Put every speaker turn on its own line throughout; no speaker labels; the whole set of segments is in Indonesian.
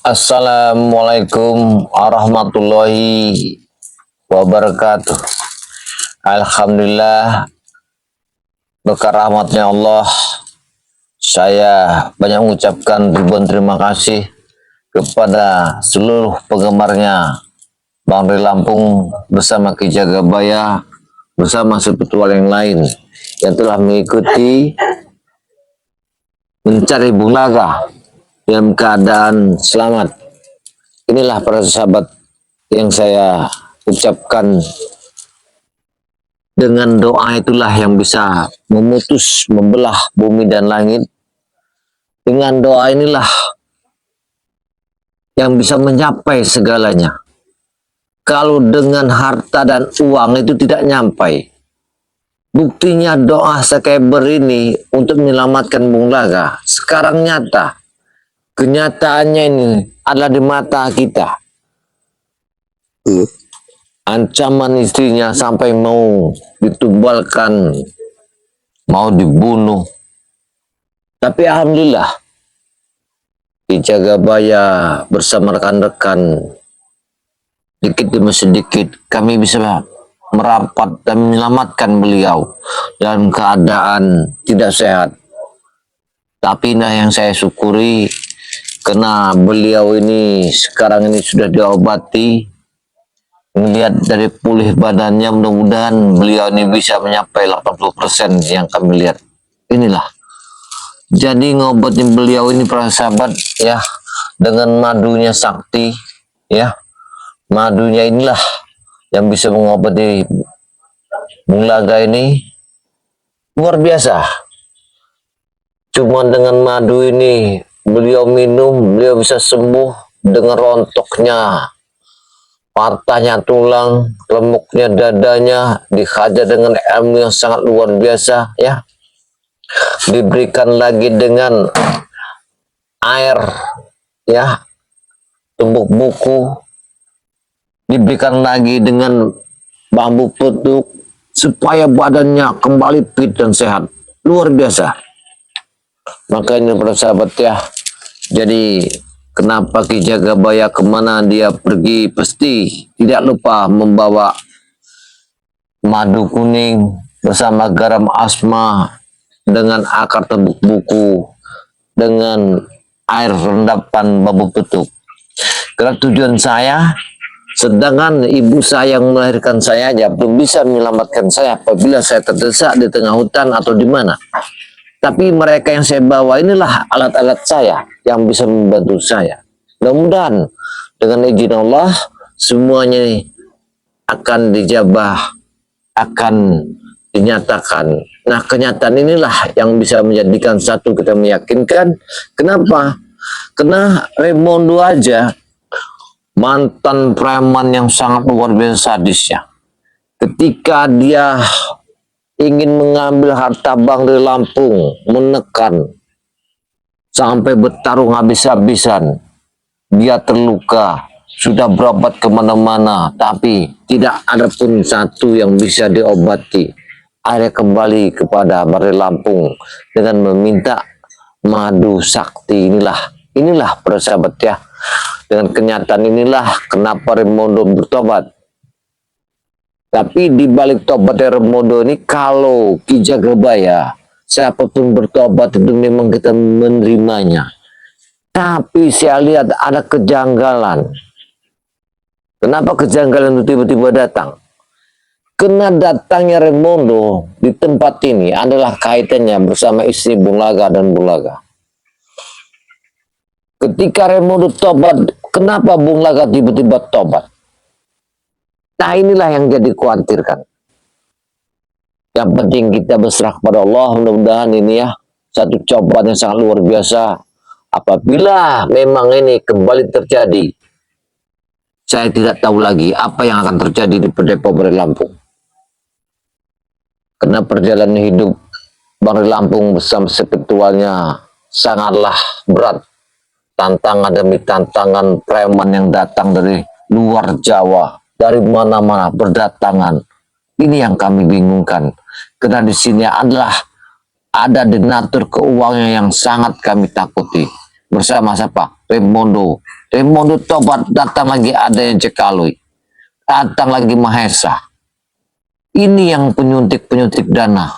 Assalamualaikum warahmatullahi wabarakatuh. Alhamdulillah, berkat rahmatnya Allah, saya banyak mengucapkan ribuan terima kasih kepada seluruh penggemarnya Bang Ri Lampung bersama Ki Jagabaya bersama sepetual yang lain yang telah mengikuti mencari Bulaga dalam keadaan selamat. Inilah para sahabat yang saya ucapkan, dengan doa itulah yang bisa memutus, membelah bumi dan langit. Dengan doa inilah yang bisa mencapai segalanya. Kalau dengan harta dan uang itu tidak nyampai. Buktinya doa Sekeber ini untuk menyelamatkan Bung Laga sekarang nyata. Kenyataannya ini adalah di mata kita. Ancaman istrinya sampai mau ditumbalkan, mau dibunuh. Tapi alhamdulillah, Ki Jagabaya bersama rekan-rekan sedikit demi sedikit kami bisa merapat dan menyelamatkan beliau dalam keadaan tidak sehat. Tapi nah yang saya syukuri, karena beliau ini sekarang ini sudah diobati, melihat dari pulih badannya, mudah-mudahan beliau ini bisa mencapai 80% yang kami lihat. Inilah. Jadi ngobatin beliau ini para sahabat ya, dengan madunya sakti ya. Madunya inilah yang bisa mengobati Bung Laga ini luar biasa. Cuma dengan madu ini beliau minum, beliau bisa sembuh dengan rontoknya patahnya tulang, lemuknya dadanya, dihajar dengan ilmu yang sangat luar biasa ya. Diberikan lagi dengan air ya, tumbuk buku, diberikan lagi dengan bambu petuk supaya badannya kembali fit dan sehat. Luar biasa. Makanya para sahabat ya, jadi kenapa Ki Jagabaya kemana dia pergi pasti tidak lupa membawa madu kuning bersama garam asma dengan akar tumbuk buku dengan air rendapan bambu petuk. Karena tujuan saya, sedangkan ibu saya yang melahirkan saya aja belum bisa menyelamatkan saya apabila saya terdesak di tengah hutan atau di mana. Tapi mereka yang saya bawa inilah alat-alat saya yang bisa membantu saya. Mudah-mudahan dengan izin Allah semuanya akan dijabah, akan dinyatakan. Nah, kenyataan inilah yang bisa menjadikan satu kita meyakinkan. Kenapa? Karena Raimondo aja mantan preman yang sangat luar biasa sadisnya. Ketika dia ingin mengambil harta Bang Ri Lampung, menekan sampai bertarung habis-habisan, dia terluka, sudah berobat kemana-mana, tapi tidak ada pun satu yang bisa diobati. Akhirnya kembali kepada Bang Ri Lampung dengan meminta madu sakti. Inilah persahabat ya. Dengan kenyataan inilah kenapa Raimondo bertobat. Tapi di balik tobat Raimondo ini, kalau Ki Jagabaya, siapapun bertobat itu memang kita menerimanya. Tapi saya lihat ada kejanggalan. Kenapa kejanggalan itu tiba-tiba datang? Karena datangnya Raimondo di tempat ini adalah kaitannya bersama istri Bung Laga dan Bung Laga. Ketika Raimondo tobat, kenapa Bung Laga tiba-tiba tobat? Nah, inilah yang jadi khawatirkan. Yang penting kita berserah kepada Allah. Mudah-mudahan ini ya satu cobaan yang sangat luar biasa. Apabila memang ini kembali terjadi, saya tidak tahu lagi apa yang akan terjadi di Depo Bang Ri Lampung. Karena perjalanan hidup Bang Ri Lampung bersama sepetualnya sangatlah berat. Tantangan demi tantangan, preman yang datang dari luar Jawa, dari mana-mana berdatangan. Ini yang kami bingungkan. Karena di sini adalah ada donatur keuangan yang sangat kami takuti. bersama siapa? Rimondo. Rimondo tobat, datang lagi ada yang Cekalui, datang lagi Mahesa. Ini yang penyuntik-penyuntik dana.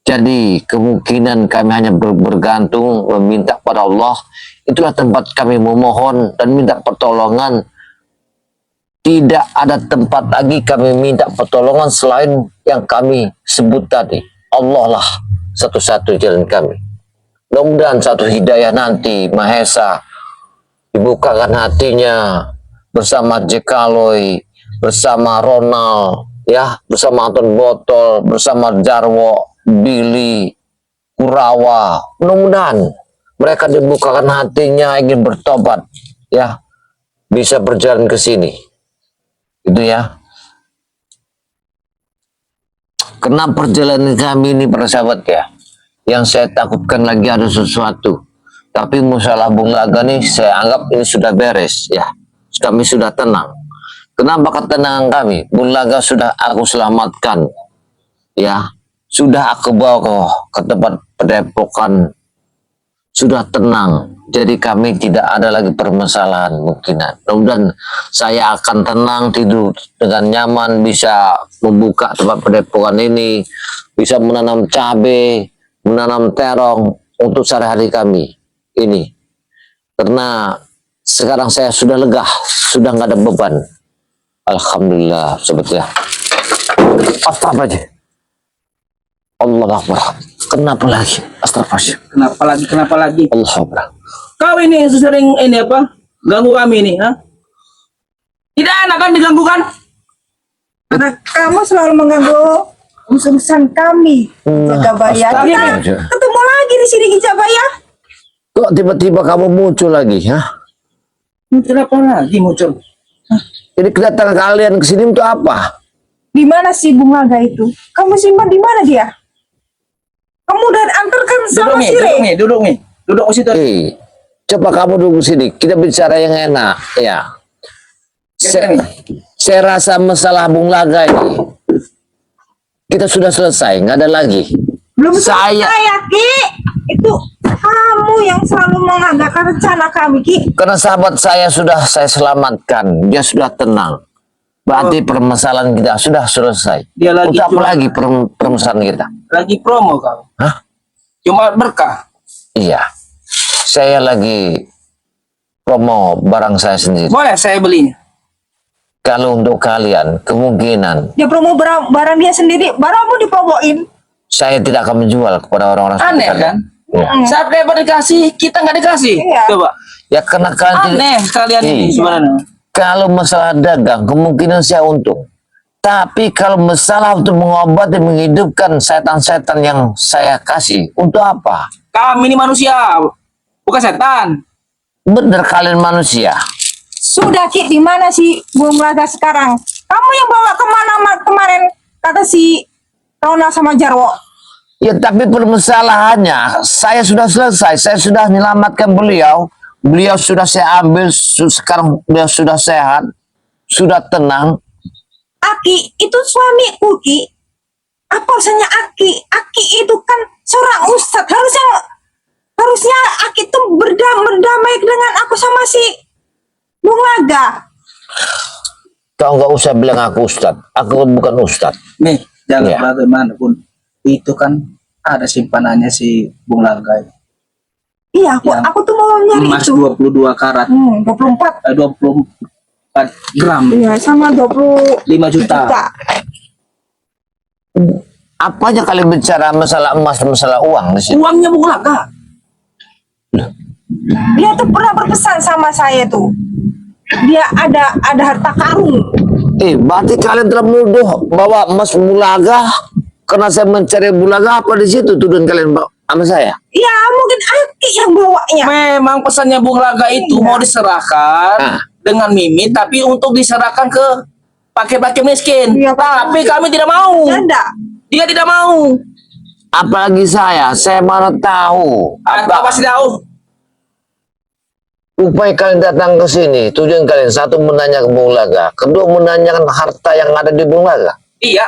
Jadi kemungkinan kami hanya bergantung meminta pada Allah. Itulah tempat kami memohon dan minta pertolongan. Tidak ada tempat lagi kami minta pertolongan selain yang kami sebut tadi. Allah lah satu-satu jalan kami. Mudah-mudahan satu hidayah nanti Mahesa dibukakan hatinya bersama Jekaloi, bersama Ronald, ya, bersama Anton Botol, bersama Jarwo, Billy, Kurawa. Mudah-mudahan mereka dibukakan hatinya ingin bertobat, ya, bisa berjalan ke sini. Itu ya. Karena perjalanan kami ini para sahabat ya, yang saya takutkan lagi ada sesuatu. Tapi masalah Bung Laga nih saya anggap ini sudah beres ya. Kami sudah tenang. Kenapa ketenangan kami? Bung Laga sudah aku selamatkan. Ya, sudah aku bawa ke tempat pendepokan. Sudah tenang. Jadi kami tidak ada lagi permasalahan mungkinan. Mudah-mudahan saya akan tenang, tidur dengan nyaman, bisa membuka tempat pendepokan ini, bisa menanam cabai, menanam terong untuk sehari-hari kami ini. Karena sekarang saya sudah lega, sudah nggak ada beban. Alhamdulillah sebetulnya. Astagfirullah. Allah Akbar. Kenapa lagi? Astagfirullah.
Kenapa lagi?
Allah Akbar.
Kau ini sering ini apa? Ganggu kami ini, ha? Tidak enak kan diganggu kan?
Karena kamu selalu mengganggu urusan kami, Jagabaya. Kita ketemu lagi di sini, Jagabaya.
Kok tiba-tiba kamu muncul lagi, ha?
Muncul apa lagi muncul?
Ini kedatangan kalian ke sini untuk apa?
Di mana si Bung Laga itu? Kamu simpan di mana dia? Kamu udah antarkan sama si Re.
Duduk di situ.
Coba kamu duduk sini, kita bicara yang enak, ya. Saya rasa masalah Bung Laga ini kita sudah selesai, nggak ada lagi.
Belum
Saya-
selesai, Ki. Itu kamu yang selalu mengagakan rencana kami, Ki.
Karena sahabat saya sudah saya selamatkan, dia sudah tenang. Berarti permasalahan kita sudah selesai.
Dia lagi
Untuk apa
cuma-
lagi permasalahan kita?
Lagi promo kau.
Hah?
Cuma berkah.
Iya, saya lagi promo barang saya sendiri.
Boleh saya belinya?
Kalau untuk kalian, kemungkinan
Dia promo barang dia sendiri, barang mau dipromoin.
saya tidak akan menjual kepada orang-orang
Aneh
seperti
kan?
kalian. Ya.
Saat kayak dikasih, kita nggak dikasih.
Iya.
Coba.
Ya karena kalian tidak-
Aneh kalian ini
Iya.
sebenarnya.
kalau masalah dagang, kemungkinan saya untung. Tapi kalau masalah untuk mengobati, menghidupkan setan-setan yang saya kasih, untuk apa?
Kami ini manusia, bukan setan.
Bener kalian manusia.
Sudah, Ki, di mana si Bung Laga sekarang? Kamu yang bawa kemana kemarin, kata si Ronald sama Jarwo.
Ya tapi permasalahannya, saya sudah selesai, saya sudah menyelamatkan beliau. Beliau sudah saya ambil, sekarang beliau sudah sehat, sudah tenang.
Aki, itu suamiku, Ki. Apa urusannya Aki? Aki itu kan seorang ustadz. Harusnya Aki itu berdamai dengan aku sama si Bung Laga.
Kau nggak usah bilang aku ustad, aku bukan ustad.
Nih, jangan
Iya.
bagaimanapun. Itu kan ada simpanannya si Bung Laga.
Iya,
Yang
aku tuh mau nyari
Emas
itu.
22 karat,
24.
24 gram,
Iya, sama 25
5 juta.
juta.
Apanya kalian bicara masalah emas, masalah uang di sini?
Uangnya Bung Laga.
Dia tuh pernah berpesan sama saya tuh. Dia ada harta karun.
Berarti kalian telah menuduh bahwa emas Bulaga karena saya mencari Bulaga apa di situ tuduhan kalian sama saya?
Ya, mungkin Aki yang bawanya.
Memang pesannya Bung Laga itu
Iya.
mau diserahkan
Ah.
dengan Mimi, tapi untuk diserahkan ke pakai-pakai miskin.
Iya,
Tapi kami tidak mau.
Ada.
Dia tidak mau.
Apalagi saya mana tahu.
Apa pasti tahu?
Upaya kalian datang ke sini, tujuan kalian satu menanya ke Bulaga, kedua menanyakan harta yang ada di Bulaga.
Iya.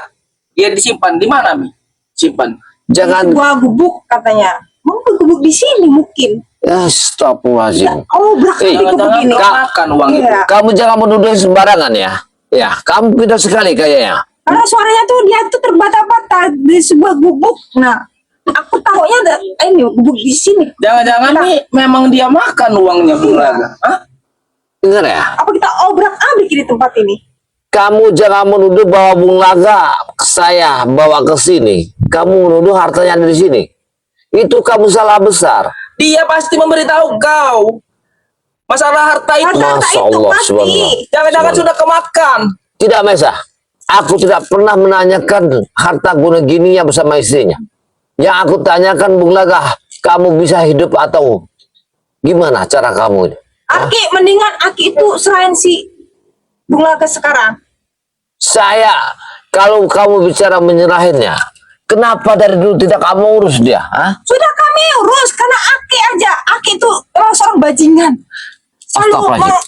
Dia disimpan di mana, Mi? Simpan.
Jangan
Gua gubuk katanya. Mau gubuk di sini mungkin.
Astagfirullahaladzim.
Obrak
Eh,
abik
Jangan
begini.
kau makan uang itu.
Iya.
Kamu jangan menuduh sembarangan ya. Ya, kamu pintar sekali kayaknya.
Karena suaranya tuh dia tuh terbata-bata di sebuah gubuk. Nah, aku tahunya ada ini gubuk di sini.
Jangan-jangan nih memang dia makan uangnya Bung Laga. Hah?
Dengar ya.
Apa kita obrak abik di tempat ini?
Kamu jangan menuduh bahwa Bung Laga saya bawa ke sini. Kamu menuduh hartanya ada di sini. Itu kamu salah besar.
Dia pasti memberitahu kau masalah harta itu.
Harta
Masya
itu
Allah,
pasti.
subhanallah.
Jangan-jangan sudah kemakan.
Tidak, Mesa. Aku tidak pernah menanyakan harta guna gininya bersama istrinya. Yang aku tanyakan, Bung Laga, kamu bisa hidup atau gimana cara kamu?
Aki, mendingan Aki itu serahin si Bung Laga sekarang.
Saya, kalau kamu bicara menyerahinnya, kenapa dari dulu tidak kamu urus dia? Hah?
Sudah kami urus karena Aki aja. Aki itu emang seorang bajingan. Selalu
Astagfirullahaladzim.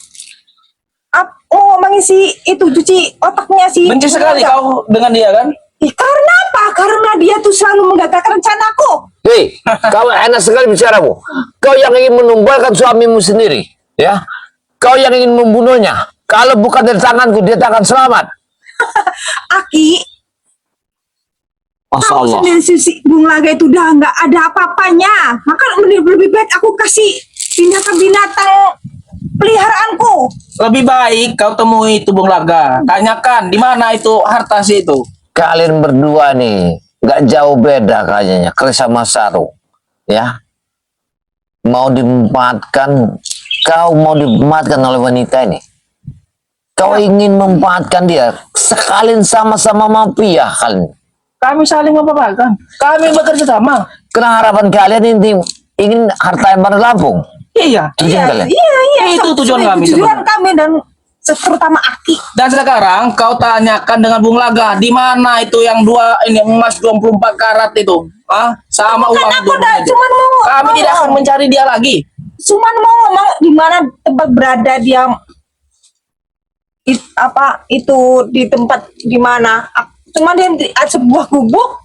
mengisi itu cuci otaknya si
Benci
Bung
sekali
Laga.
kau dengan dia kan?
Karena apa? Karena dia tuh selalu menggagalkan rencanaku.
Hei, kau enak sekali bicaramu. Kau yang ingin menumbalkan suamimu sendiri, ya? Kau yang ingin membunuhnya. Kalau bukan dari tanganku, dia tak akan selamat.
Aki,
Masya
kamu
Allah.
sendiri si Bung Laga itu udah nggak ada apa-apanya. Maka lebih baik aku kasih binatang peliharaanku.
Lebih baik kau temui itu Bung Laga. Tanyakan di mana itu harta si itu.
Kalian berdua nih, nggak jauh beda kayaknya. Kris sama Saru, ya? Mau dimanfaatkan, kau mau dimanfaatkan oleh wanita ini. Kau ingin memanfaatkan dia, sekalian sama-sama mafia kalian.
Kami saling memperbaiki. Kami bekerja sama.
Karena harapan kalian ini ingin harta yang Lampung.
Iya.
Tujuan kalian.
Iya.
Itu tujuan kami
Tujuan
sebenarnya.
kami dan terutama Aki.
Dan sekarang kau tanyakan dengan Bung Laga, di mana itu yang ini emas 24 karat itu? Ah, sama
Kan
uang
aku
24
udah
itu.
cuman mau
Kami tidak akan mencari dia lagi.
cuman mau ngomong di mana tempat berada dia itu di tempat di mana. Cuman dia di sebuah gubuk.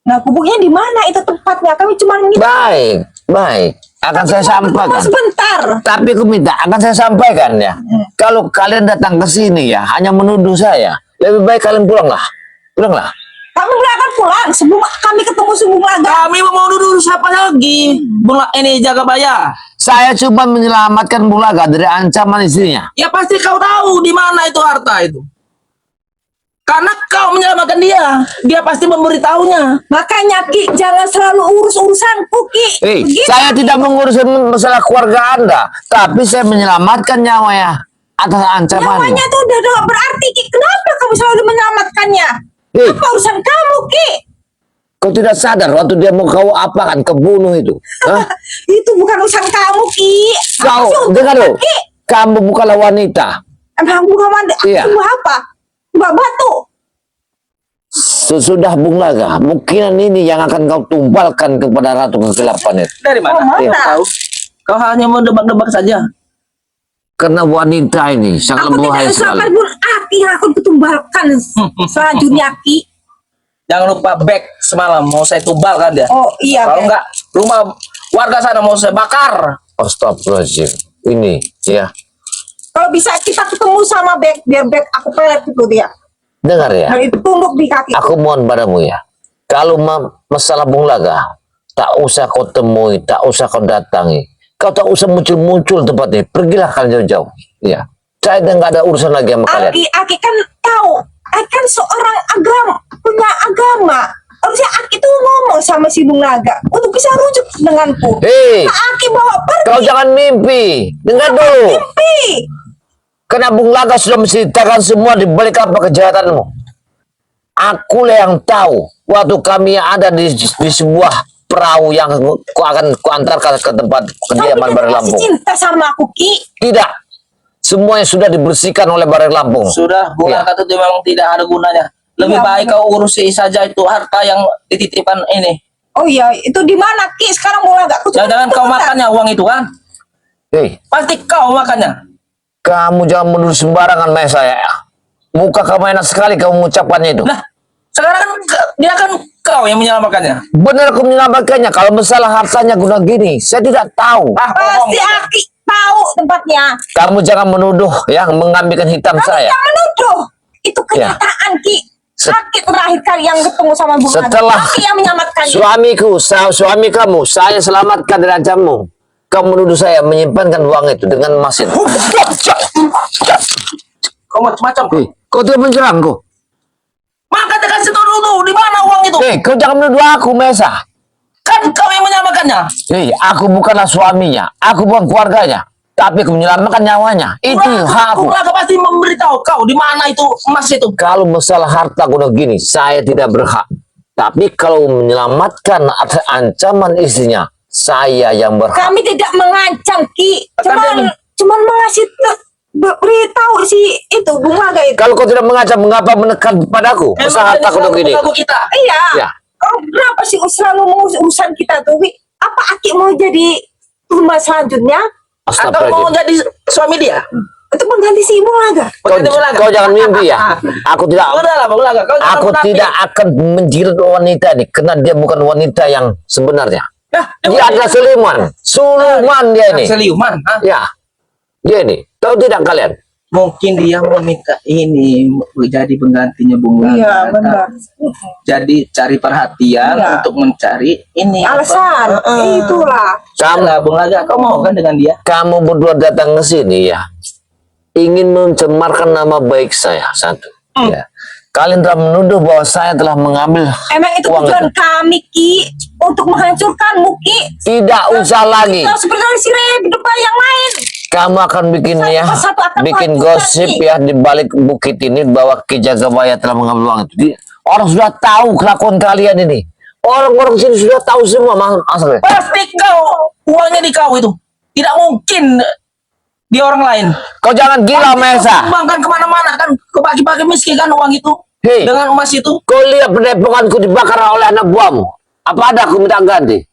Nah, gubuknya di mana itu tempatnya? Kami cuman
Baik, baik. Akan saya sampaikan.
sebentar.
Tapi aku minta, akan saya sampaikan ya. Kalau kalian datang ke sini ya, hanya menuduh saya. Lebih baik kalian pulanglah. Pulanglah.
Kami belum akan pulang sebelum kami ketemu si Bung Laga.
Kami mau duduk siapa lagi? Bung ini jaga baya.
Saya cuma menyelamatkan Bung Laga dari ancaman istrinya.
Ya pasti kau tahu di mana itu harta itu. Karena kau menyelamatkan dia. Dia pasti memberitahunya.
Makanya Ki, jangan selalu urus urusanku Ki. Begitu.
Saya tidak mengurus masalah keluarga Anda, tapi saya menyelamatkan nyawanya atas ancaman.
Nyawanya tuh udah gak berarti Ki. Kenapa kamu selalu menyelamatkannya?
Hei.
Apa urusan kamu Ki?
Kau tidak sadar waktu dia mau kau apakan, kebunuh itu? Hah?
Itu bukan urusan kamu Ki. Apa
Kau,
sih urusan
dengar loh,
Ki?
kamu bukanlah wanita.
Emang bukan mandi.
Iya.
Aku apa? Mbak Batu.
Sesudah Bung Laga, mungkinan ini yang akan kau tumbalkan kepada Ratu Kegelapan itu.
Dari mana?
Oh, mana?
Iya, tahu. Kau hanya mau debak-debak saja.
Karena wanita ini sangat
Aku tidak
berbahaya
usah
sekali.
pun Aki yang aku ketumbalkan selanjutnya Ki.
Jangan lupa back semalam mau saya tumbalkan dia.
Oh iya.
Kalau
Beb.
enggak rumah warga sana mau saya bakar.
Astagfirullahaladzim. Ini, ya.
Kalau bisa kita ketemu sama Bek, biar Bek aku pelet itu dia.
Dengar ya.
Nah itu tunduk di kaki.
Aku mohon padamu ya. Kalau masalah Bung Laga, tak usah kau temui, tak usah kau datangi. Kau tak usah muncul-muncul tempat ini. Pergilah kalian jauh-jauh. Ya. Saya nggak ada urusan lagi sama kalian.
Aki kan tahu, Aki kan seorang punya agama. Harusnya Aki tuh ngomong sama si Bung Laga untuk bisa rujuk denganku.
Hei,
Nah, Aki bawa pergi.
kau jangan mimpi. Dengar dulu.
Mimpi.
Karena Bung Laga sudah menceritakan semua di balik apa kejahatanmu. Akulah yang tahu. Waktu kami ada di sebuah perahu yang akan kuantarkan ke tempat kediaman Bareng
Masih
Lampung.
cinta sama aku Ki.
Tidak. Semuanya sudah dibersihkan oleh Bareng Lampung.
Sudah, Bung
Iya.
Laga itu memang tidak ada gunanya. Lebih
Iya,
baik
benar.
kau urusi saja itu harta yang dititipkan ini.
Oh iya, itu di mana Ki? Sekarang Bung Laga. Aku cuma
Jangan-jangan kau
sebentar.
makannya uang itu kan?
Hei,
Pasti kau makannya.
kamu jangan menuduh sembarangan sama saya. Muka kamu enak sekali kamu mengucapkannya itu.
Nah, Sekarang kan dia kan kau yang menyelamatkannya.
Benar aku menyelamatkannya. Kalau masalah hartanya guna gini, saya tidak tahu.
Pasti Aki tahu tempatnya.
Kamu jangan menuduh yang mengambilkan hitam saya.
Jangan menuduh. Itu
Ya.
kenyataan Ki. Aki terakhir kali yang ketemu sama Bung Laga.
Setelah
Aki yang menyelamatkannya.
suami kamu, saya selamatkan dari ancamu. Kamu menuduh saya menyimpankan uang itu dengan emas itu.
Kau macam-macam.
Kau tidak menyerang kau.
Maka dia kasih tahu dulu di mana uang itu.
Kau jangan menuduh aku, Mesa.
Kan kau yang menyelamatkannya.
Aku bukanlah suaminya, aku bukan keluarganya, tapi aku menyelamatkan nyawanya. Itu hak aku.
Bung Laga pasti memberitahu kau di mana itu emas itu.
Kalau masalah harta guna gini, saya tidak berhak. Tapi kalau menyelamatkan atas ancaman istrinya, saya yang berhak.
Kami tidak mengancam Ki.
Kami-
Cuman mengasih beritahu si itu Bung Laga itu.
Kalau kau tidak mengancam, mengapa menekan padaku? Masalah harta guna gini.
Kita.
Iya.
Ya.
Oh, kenapa sih selalu mau urusan kita tuh? Wi? Apa Aki mau jadi rumah selanjutnya?
Atau mau
Astagfirullahaladzim.
jadi suami dia?
Untuk mengganti si Bung Laga?
Kau jangan mimpi ya. Aku tidak.
Bung Laga, kau jangan
Aku
munafik.
tidak akan menjilat wanita ini, karena dia bukan wanita yang sebenarnya.
Nah,
Dia adalah Sulaiman dia ini.
Seliuman. Ah.
Ya, dia ini. Tahu tidak kalian?
Mungkin dia mau minta ini jadi penggantinya Bung Laga.
Iya, benar.
Jadi cari perhatian
Iya.
untuk mencari ini
Alasan.
apa?
Itulah.
Salah Bung Laga, kau mau kan dengan dia?
Kamu berdua datang ke sini ya, ingin mencemarkan nama baik saya satu. Ya. Kalian telah menuduh bahwa saya telah mengambil
Emang itu
uang
tujuan
itu.
kami Ki untuk menghancurkanmu Ki.
Tidak usah lagi.
Kau seperti si depan yang lain.
Kamu akan bikin
Satu
ya,
persatu akan
bikin
menghancurkan,
gosip
Ki.
ya di balik bukit ini bahwa Ki Jagabaya telah mengambil uang itu. Orang sudah tahu kelakuan kalian ini. Orang-orang sini sudah tahu semua masalahnya.
Pasti kau uangnya di kau itu. Tidak mungkin di orang lain.
Kau jangan gila, Mesa.
Sumbangkan kemana-mana kan, ke bagi-bagi miskin kan uang itu.
Hei.
Dengan emas itu.
Kau lihat pendepokanku dibakar oleh anak buahmu. Apa ada aku minta ganti?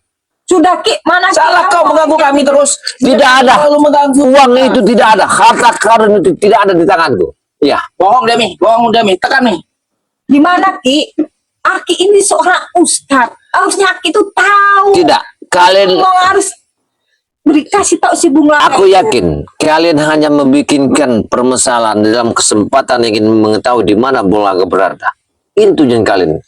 Sudah Ki, mana Ki
Salah
yang
kau
mau
mengganggu kami terus.
Tidak ada.
Selalu mengganggu.
Uang itu tidak ada. Harta karun itu tidak ada di tanganku. Ya.
Bohong Demi. Tekan nih.
Di mana Ki? Aki ini seorang ustadz. Harusnya Aki itu tahu.
Tidak. Kalian,
Mau harus kasih tahu si Bung Laga.
aku yakin kalian hanya membikinkan permasalahan dalam kesempatan ingin mengetahui di mana Bung Laga berada. Itu tujuan kalian.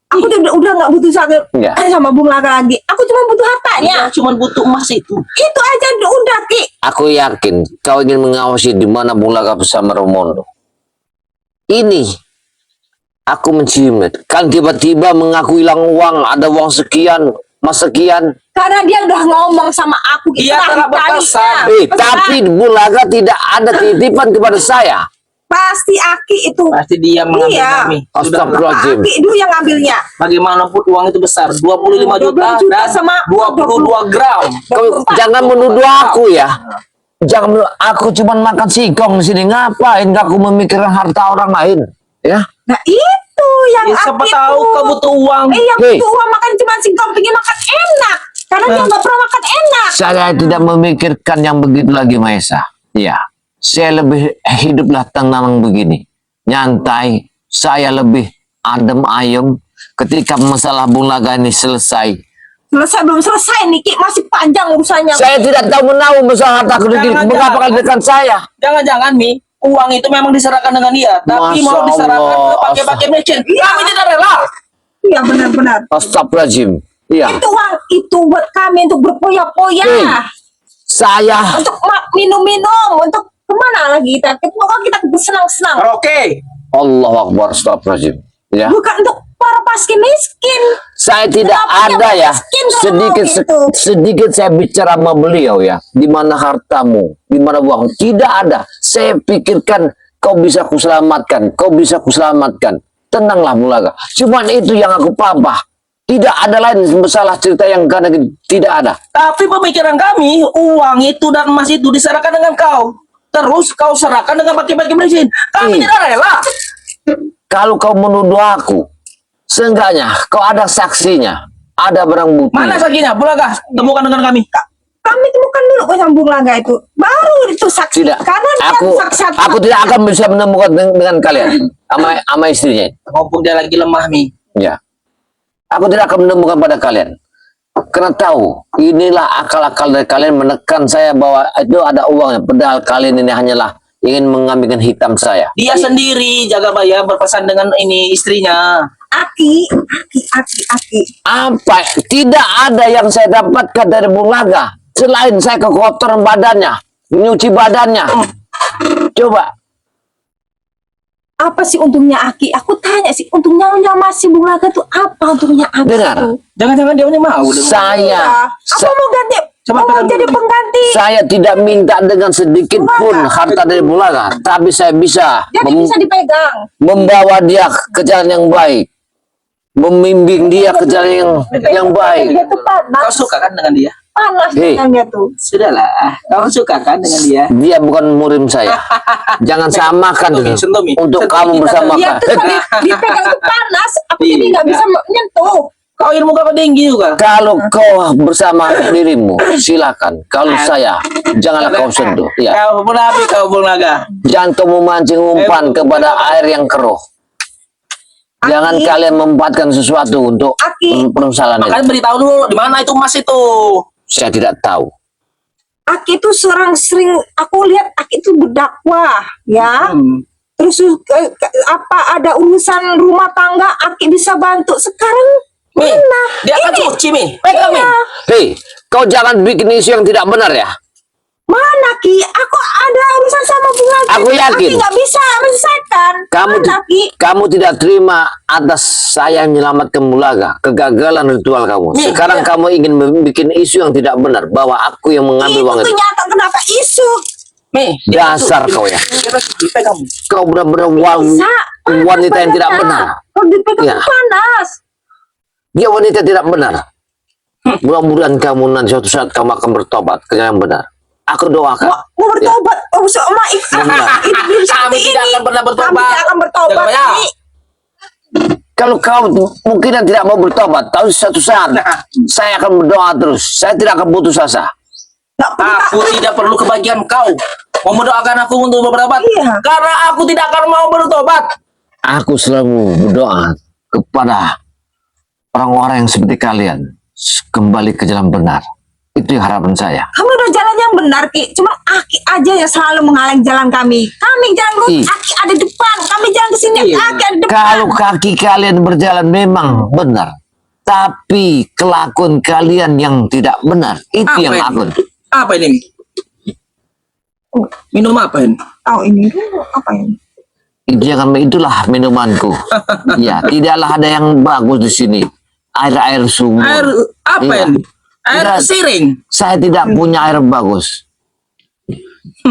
Aku udah nggak butuh
Iya.
sama Bung Laga lagi. Aku cuma butuh hartanya.
Cuma butuh emas itu.
Itu aja udah Ki.
Aku yakin kau ingin mengawasi di mana Bung Laga bersama Romondo. Ini aku mencium itu. Kan tiba-tiba mengaku hilang uang, ada uang sekian, mas sekian.
Karena dia udah ngomong sama aku.
Iya,
terakhir
karena berpesan.
kalinya.
Tapi Bung Laga tidak ada titipan kepada saya.
Pasti Aki itu.
Pasti dia mengambil
Iya.
kami. Sudah.
Astagfirullahaladzim.
Aki dulu yang ngambilnya.
Bagaimanapun uang itu besar. 25 juta
25 juta
dan
sama
22 gram.
Kau jangan menuduh aku ya. Jangan menuduh. Aku cuma makan singkong di sini. Ngapain aku memikirkan harta orang lain? Ya.
Nah itu yang
Ya, siapa
Aki
tahu
tuh.
kau butuh uang.
Iya
Hei.
butuh uang makan cuma singkong pengen makan enak. Karena dia nggak pernah makan enak.
Saya tidak memikirkan yang begitu lagi, Maesa. Ya. Saya lebih hiduplah tenang begini. Nyantai. Saya lebih adem ayem. Ketika masalah Bung Laga ini selesai.
Belum selesai nih Ki, masih panjang urusannya.
Saya tidak tahu menahu masalah harta kredit.
Jangan,
Mengapa
jangan.
kalian dekat saya?
Jangan-jangan Mi, uang itu memang diserahkan dengan dia, tapi
Masya
mau diserahkan
Allah.
ke pakai-pakai mesin. Kami tidak rela.
Iya benar-benar.
Astagfirullahaladzim. Iya.
Itu uang itu buat kami untuk berpoya-poya.
Hei. Saya.
Untuk minum-minum, untuk kemana lagi kita? Pokoknya kita bersenang-senang.
Oke.
Allah Akbar. Astagfirullahaladzim. Ya.
Bukan untuk para miskin.
Saya tidak
Kenapa
ada
dia
ya.
miskin kalau gitu?
Sedikit saya bicara sama beliau ya. Di mana hartamu? Di mana uang? Tidak ada. Saya pikirkan kau bisa kuselamatkan. Kau bisa kuselamatkan. Tenanglah Bung Laga. Cuman itu yang aku paham. Tidak ada lain masalah cerita yang karena tidak ada.
Tapi pemikiran kami, uang itu dan emas itu diserahkan dengan kau. Terus kau serahkan dengan pakai-pakai mesin. Kami
Iya.
tidak rela.
Kalau kau menuduh aku, seenggaknya kau ada saksinya. Ada barang bukti.
Mana saksinya? Bulaga, temukan dengan kami.
Kami temukan dulu sama Bung Laga itu. Baru itu saksi.
Tidak.
Karena dia
aku tidak akan bisa menemukan dengan kalian sama istrinya.
Mumpung dia lagi lemah, Mi.
Ya, aku tidak akan menemukan pada kalian. Karena tahu inilah akal-akal dari kalian menekan saya bahwa itu ada uangnya. Padahal kalian ini hanyalah ingin mengambilkan hitam saya.
Dia sendiri jaga bayar berpesan dengan ini istrinya.
Aki.
Apa? Tidak ada yang saya dapatkan dari Bung Laga selain saya kekotoran badannya, nyuci badannya. Coba.
Apa sih untungnya Aki? Aku tanya sih, untungnya masih Bung Laga tuh apa untungnya Aki?
Dengar.
tuh?
Jangan-jangan dia ini mau.
Saya,
Apa mau ganti?
Coba
mau
pegang
jadi
dulu.
pengganti?
saya tidak minta dengan sedikit pun harta dari Bung Laga, tapi saya bisa
Jadi bisa dipegang.
membawa dia ke jalan yang baik, membimbing dia ke jalan yang baik.
Dia tuh
Kau
panas.
suka kan dengan dia?
Panas
Hei.
dengan dia tuh.
Sudahlah. Kau suka kan dengan dia?
Dia bukan murim saya. Jangan samakan
Sentuh, Mi.
untuk
Sentuh
kamu
kita.
bersama.
Dia tuh dipegang tuh panas. Aku jadi nggak bisa menyentuh.
Kau ilmu kau tinggi juga.
Kalau kau bersama dirimu, silakan. Kalau saya, janganlah kau sentuh. Ya,
Kau pun api, kau Bung Laga.
jangan kau memancing umpan kepada air yang keruh. Jangan
Aki.
kalian memanfaatkan sesuatu untuk
Aki.
permasalahan
Makanya
itu.
beritahu dulu di mana itu emas itu.
Saya tidak tahu.
Aki itu sering aku lihat Aki itu berdakwah, ya. Terus apa ada urusan rumah tangga Aki bisa bantu. Sekarang
Mi,
mana?
dia akan
Ini.
cuci, Mi. Pegang, Mi.
Iya.
Hei, kau jangan bikin isu yang tidak benar ya.
Mana Ki? Aku ada urusan sama Bung Laga.
Aku yakin.
Aki nggak bisa menyelesaikan. Mana Ki?
Kamu tidak terima atas saya menyelamatkan Bulaga, kegagalan ritual kamu.
Mi,
Sekarang
ya.
kamu ingin membuat isu yang tidak benar bahwa aku yang mengambil uang
Itu
itu.
kenyataan kenapa isu?
Mi,
Dasar kau ya.
Dia akan cuci, pegang, Mi.
Kau benar-benar
Bisa.
wanita yang tidak
Badannya.
benar.
Kalau dipegang
Ya.
panas.
Dia wanita tidak benar. Mudah-mudahan kamu nanti suatu saat kamu akan bertobat ke yang benar. Aku doakan.
Mau bertobat. Oh, sama
Benar.
itu
Kami tidak akan pernah bertobat.
Kami tidak akan bertobat.
Jangan banyak.
Ki.
Kalau kau mungkin tidak mau bertobat, tahu suatu saat saya akan berdoa terus. Saya tidak akan putus asa.
Nggak perlu.
Aku tidak perlu kebagian kau. Mau mendoakan aku untuk bertobat?
Iya.
Karena aku tidak akan mau bertobat.
Aku selalu berdoa kepada orang-orang yang seperti kalian kembali ke jalan benar. Itu yang harapan saya.
Kami udah jalan yang benar Ki. Cuma Aki aja yang selalu menghalang jalan kami. Kami jalan lurus,
Ih.
Aki ada depan. Kami jalan ke sini,
Iya.
Aki ada depan.
Kalau kaki kalian berjalan memang benar, tapi kelakuan kalian yang tidak benar, itu yang
ini?
akun.
Apa ini, Mi? Minum apa ini?
Oh ini dulu apa ini?
Itulah minumanku. Ya, tidaklah ada yang bagus di sini. Air-air sumur.
Air apa
Iya.
ini? Air
Tidak.
siring.
Saya tidak punya air bagus.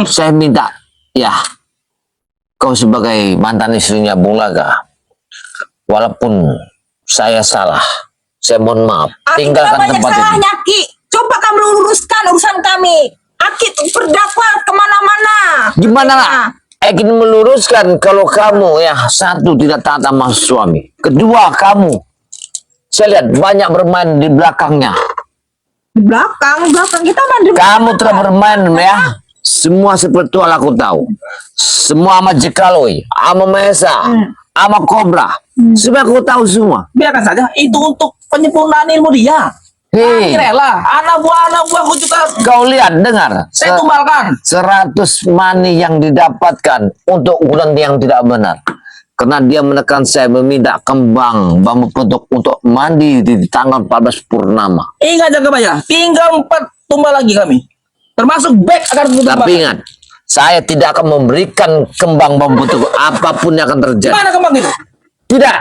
Saya minta, ya, kau sebagai mantan istrinya Bung Laga, walaupun saya salah, saya mohon maaf.
Aki
Tinggalkan
banyak
tempat ini.
salahnya Ki. Coba kamu luruskan urusan kami. Aki tuh berdakwah kemana-mana.
Gimana
Iya.
lah? Ingin meluruskan kalau kamu ya satu tidak taat sama suami, kedua kamu saya lihat banyak bermain di belakangnya.
Di belakang kita mandi.
Kamu telah bermain ya. Semua spiritual aku tahu. Semua sama Jekaloi, sama Mesa, sama Kobra. Semua aku tahu semua.
Biarkan saja. Itu untuk penyempurnaan ilmu dia.
Hei,
Rela. Anak buahku juga
kau lihat, dengar.
saya tumbalkan.
100 money yang didapatkan untuk bulan yang tidak benar. Karena dia menekan saya meminta kembang bambu petuk untuk mandi di tanggal 14 purnama.
Ingat jaga bayar. Tinggal 4 tumbal lagi kami. Termasuk back akan tutup.
Tapi ingat, saya tidak akan memberikan kembang bambu petuk apapun yang akan terjadi.
Mana kembang itu?
Tidak.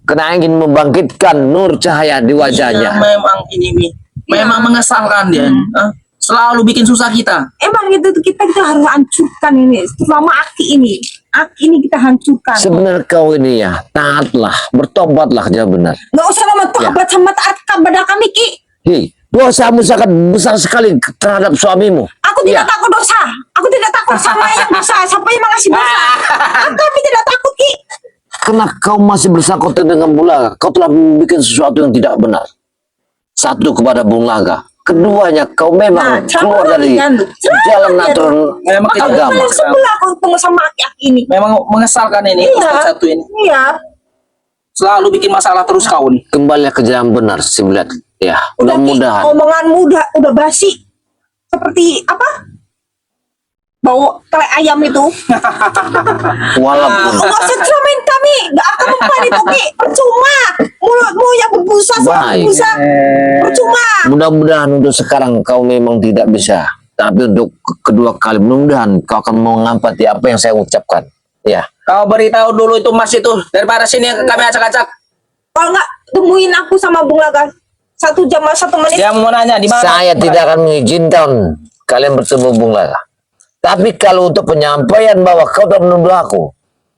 Karena ingin membangkitkan nur cahaya di
Ya,
wajahnya.
memang ini Mi. Memang mengesalkan dia. Hah? Selalu bikin susah kita.
Emang itu kita harus hancurkan ini. Terutama Aki ini. Aki ini kita hancurkan.
Sebenarnya kau ini ya, taatlah, bertobatlah jangan benar.
Nggak usah lama tobat sama taat kepada kami Ki.
Hei, dosamu sangat besar sekali terhadap suamimu.
Aku tidak
Ya.
takut dosa. Aku tidak takut sama yang dosa. Siapa yang mengasih dosa? Kami tidak takut Ki.
Karena kau masih bersangkutan dengan Bung Laga, kau telah membuat sesuatu yang tidak benar. Satu kepada Bung Laga, keduanya kau memang keluar dari jalan aturan
Memang
Maka
agama.
paling sebelah aku ketemu sama aki-aki ini.
Memang mengesalkan ini
Iya.
Ustaz satu ini.
Iya.
Selalu bikin masalah terus kau nih.
Kembali ke jalan benar si Bilat. Ya,
Udah Ki,
mudah-mudahan.
omonganmu udah basi. Seperti apa? Bau tele ayam itu.
Walaupun
Nggak usah ceramain kami. Nggak akan mempan itu Ki. Percuma. Mulutmu yang berbusa sama
Baik.
berbusa. Percuma.
mudah-mudahan untuk sekarang kau memang tidak bisa. Tapi untuk kedua kali mudah-mudahan kau akan mengampati apa yang saya ucapkan. Ya.
Kau beritahu dulu itu Mas itu daripada sini kami acak-acak.
Kalau nggak temuin aku sama Bung Laga 1 jam 1 menit.
Dia mau nanya di mana?
Saya tidak akan mengizinkan kalian bertemu Bung Lala. Tapi kalau untuk penyampaian bahwa kau telah menuduh aku,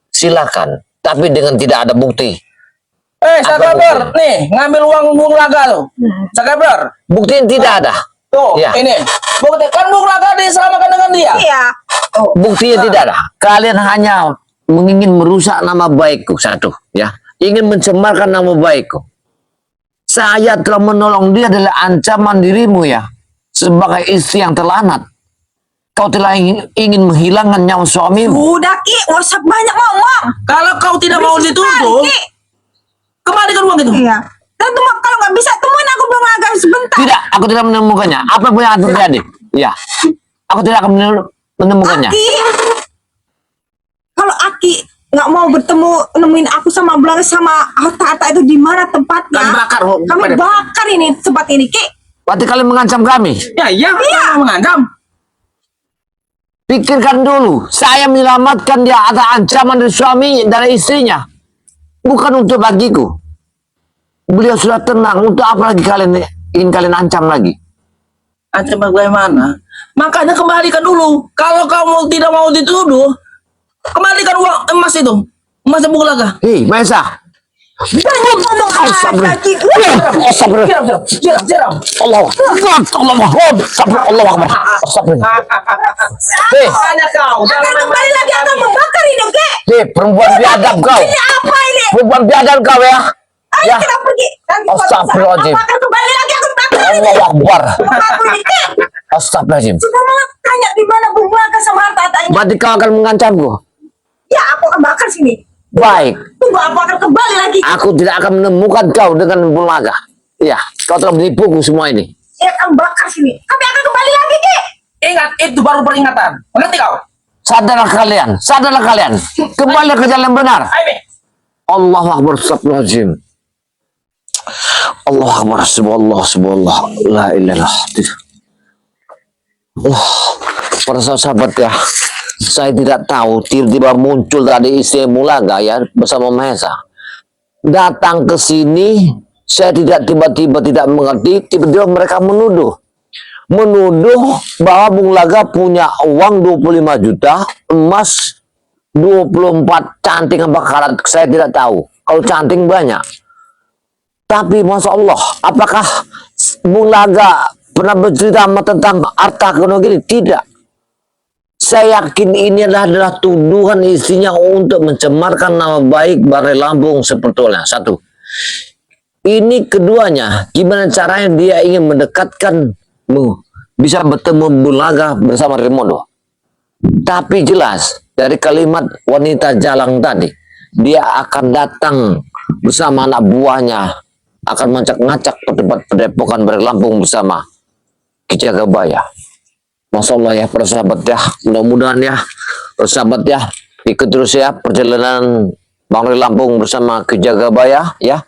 silakan. Tapi dengan tidak ada bukti.
Sakaber, nih ngambil uang Bung Laga tuh. Sakaber,
Bukti yang tidak ada.
tuh
Ya.
ini. Bukti kan Bung Laga diselamatkan dengan dia.
Iya. Oh.
Bukti yang tidak ada. Kalian hanya ingin merusak nama baikku satu. Ya, ingin mencemarkan nama baikku. Saya telah menolong dia adalah ancaman dirimu ya. Sebagai istri yang terlanat. Kau telah ingin menghilangkan nyawa suamimu.
Udah Ki, nggak usah banyak ngomong.
Kalau kau tidak mau dituduh,
Ki.
kembalikan uang itu.
Iya. Dan kalau nggak bisa temuin aku Bung Laga sebentar.
Tidak, aku tidak menemukannya. Apa pun yang akan terjadi. Ya. Aku tidak akan menemukannya.
Aki, kalau Aki nggak mau bertemu nemuin aku sama Bung Laga sama harta-harta itu di mana tempatnya?
Dan bakar, oh,
Kami
pada-
bakar ini tempat ini Ki.
Berarti kalian mengancam kami.
Ya, iya, iya. Mengancam.
Pikirkan dulu. Saya menyelamatkan dia atas ancaman dari suami dari istrinya. Bukan untuk bagiku. Beliau sudah tenang. Untuk apa lagi kalian ingin kalian ancam lagi?
Ancam bagaimana? Makanya kembalikan dulu. Kalau kamu tidak mau dituduh, kembalikan uang emas itu. Emas Bung Laga.
Hei, Maesa.
Banyak ngomong
Astagfirullah.
Aki.
Astagfirullah.
Jeram.
Allah Akbar. Allah Akbar. Astagfirullah. Hei,
Hanya kau.
Akan kembali lagi akan membakar ini Ki.
hei, perempuan biadab kau.
Ini apa ini?
Perempuan biadab kau ya.
Ayo
Ya.
kita pergi. Nanti
Astagfirullahaladzim.
akan kembali lagi akan bakar ini.
Allah Akbar.
Aku ini Ki.
Astagfirullahaladzim.
Sudah malah tanya di mana Bung Laga sama harta-hartanya.
Berarti kau akan mengancamku.
Ya aku akan bakar sini.
Baik.
Tunggu aku akan kembali lagi.
Aku tidak akan menemukan kau dengan bulaga. Ya, kau telah menipuku semua ini.
Saya akan bakar sini. Kami akan kembali lagi Ki.
Ingat, itu baru peringatan. Mengerti kau?
Sadarlah kalian, sadarlah kalian. Kembali ke jalan benar.
Ayo,
Allah Akbar, astagfirullahaladzim. Allah Akbar, subhanallah, la ilaha illallah. Allah, para sahabat ya, saya tidak tahu tiba-tiba muncul tadi istri Mulaga ya bersama Mahesa. Datang ke sini, saya tidak tiba-tiba tidak mengerti, tiba-tiba mereka menuduh bahwa Bung Laga punya uang 25 juta, emas 24 canting apa karat, saya tidak tahu. Kalau canting banyak. Tapi Masya Allah, apakah Bung Laga pernah bercerita tentang harta kuno gini? Tidak. Saya yakin ini adalah tuduhan istrinya untuk mencemarkan nama baik Barai Lampung sebetulnya. Satu. Ini keduanya, gimana caranya dia ingin mendekatkan bisa bertemu Bung Laga bersama Rimondo. Tapi jelas dari kalimat wanita jalang tadi, dia akan datang bersama anak buahnya, akan ngacak-ngacak ke tempat padepokan Barai Lampung bersama Ki Jagabaya. Masya Allah ya para sahabat ya, mudah-mudahan ya para sahabat ya, ikut terus ya perjalanan Barai Lampung bersama Ki Jagabaya ya.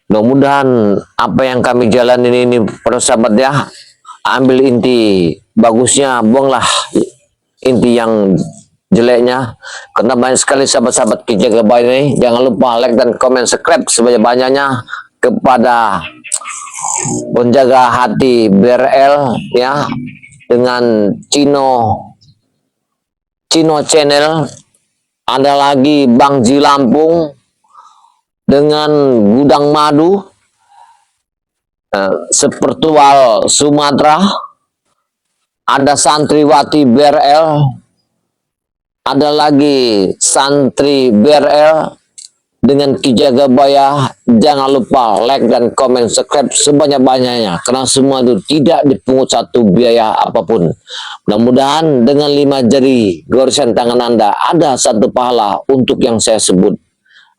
Mudah-mudahan apa yang kami jalanin ini para sahabat ya, ambil inti bagusnya, buanglah inti yang jeleknya, karena banyak sekali sahabat-sahabat Ki Jagabaya ini. Jangan lupa like dan komen, subscribe sebanyak-banyaknya kepada penjaga hati BRL ya, dengan Cino Channel, ada lagi Bang Ji Lampung dengan Gudang Madu, Sepertual Sumatera, ada Santriwati BRL, ada lagi Santri BRL, dengan Ki Jagabaya. Jangan lupa like dan komen, subscribe sebanyak-banyaknya, karena semua itu tidak dipungut satu biaya apapun. Mudah-mudahan dengan 5 jari goresan tangan Anda ada satu pahala untuk yang saya sebut.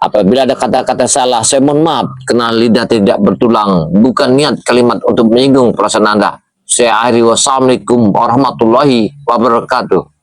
Apabila ada kata-kata salah, saya mohon maaf, karena lidah tidak bertulang. Bukan niat kalimat untuk menyinggung perasaan Anda. Saya akhiri, wassalamualaikum warahmatullahi wabarakatuh.